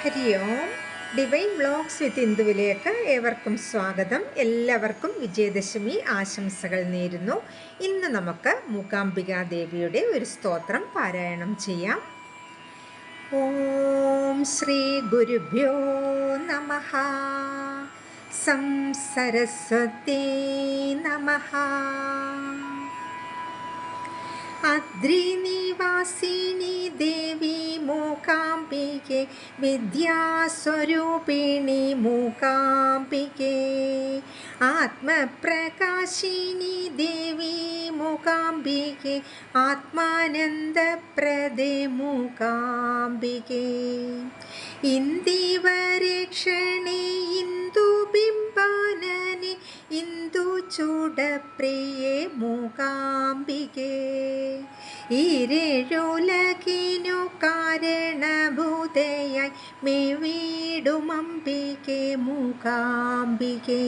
ഹരി ഓം. Divine vlogs വിത്ത് ഇന്ദുവിലേക്ക് ഏവർക്കും സ്വാഗതം. എല്ലാവർക്കും വിജയദശമി ആശംസകൾ നേരുന്നു. ഇന്ന് നമുക്ക് മൂകാംബികാ ദേവിയുടെ ഒരു സ്തോത്രം പാരായണം ചെയ്യാം. ഓം ശ്രീ ഗുരുഭ്യോ നമഃ. സം സരസ്വതീ നമഃ. അദ്രിനിവാസിനി ദേവി മൂകാംബികേ, വിദ്യാസ്വരൂപിണി മൂകാംബികേ, ആത്മപ്രകാശിനി ദേവി മൂകാംബികേ, ആത്മാനന്ദപ്രദേ മൂകാംബികേ, ഇന്ദിവരേക്ഷണേ ഇന്ദുബിംബാനനെ ഇന്ദുചൂടപ്രിയേ മൂകാംബികേ, ഈരേഴുലകിനു കാരണഭൂതയായി മേവിടുമംബികേ മൂകാംബികേ,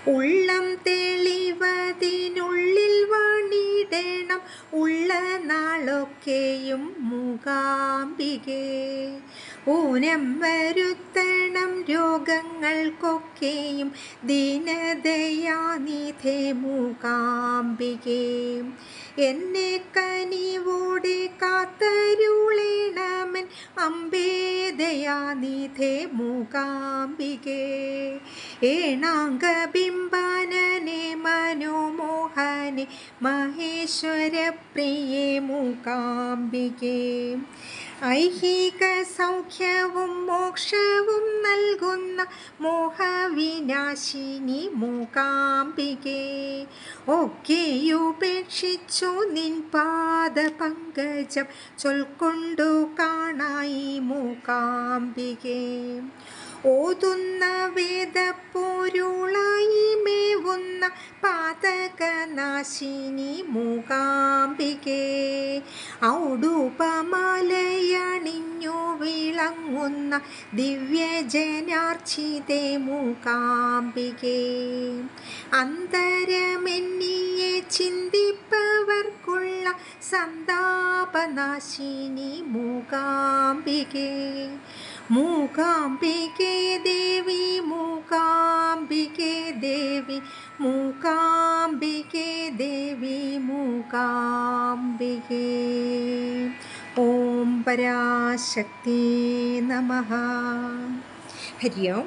ഉള്ളം തെളിവതിനുള്ളിൽ വാണിടണം ഉള്ള നാളൊക്കെയും മൂകാംബികേ, ഊനം വരുത്തണം രോഗങ്ങൾക്കൊക്കെയും ദീനദയാനിധേ മൂകാംബികേ, എന്നെ കനിവോടെ കാത്തരുളേണമൻ അംബേ ദയാനിധേ മൂകാംബികേ, ഏണാംഗബിംബാനനെ മനോമോഹനെ മഹേശ്വരപ്രിയേ മൂകാംബികേ, ഐഹിക സൗഖ്യവും മോക്ഷവും നൽകുന്ന മോഹവിനാശിനി മൂകാംബികേ, ഒക്കെയുപേക്ഷിച്ചു നിൻ പാദപങ്കജം ചൊൽക്കൊണ്ടു കാണായി മൂകാംബികേ, ഓതുന്ന വേദപ്പൊരുളായി മേവുന്ന പാതകനാശിനി മൂകാംബികേ, ഔഡൂപമാലയണിഞ്ഞു വിളങ്ങുന്ന ദിവ്യജനാർച്ചിതേ മൂകാംബികേ, അന്തരമെന്നിയെ ചിന്തിപ്പവർക്കുള്ള സന്താപനാശിനി മൂകാംബികേ, മൂകാംബികേ ദേവി മൂകാംബികേ ദേവി മൂകാംബികേ ദേവി മൂകാംബികേ. ഓം പരാശക്തി നമഃ. ഹരി ഓം.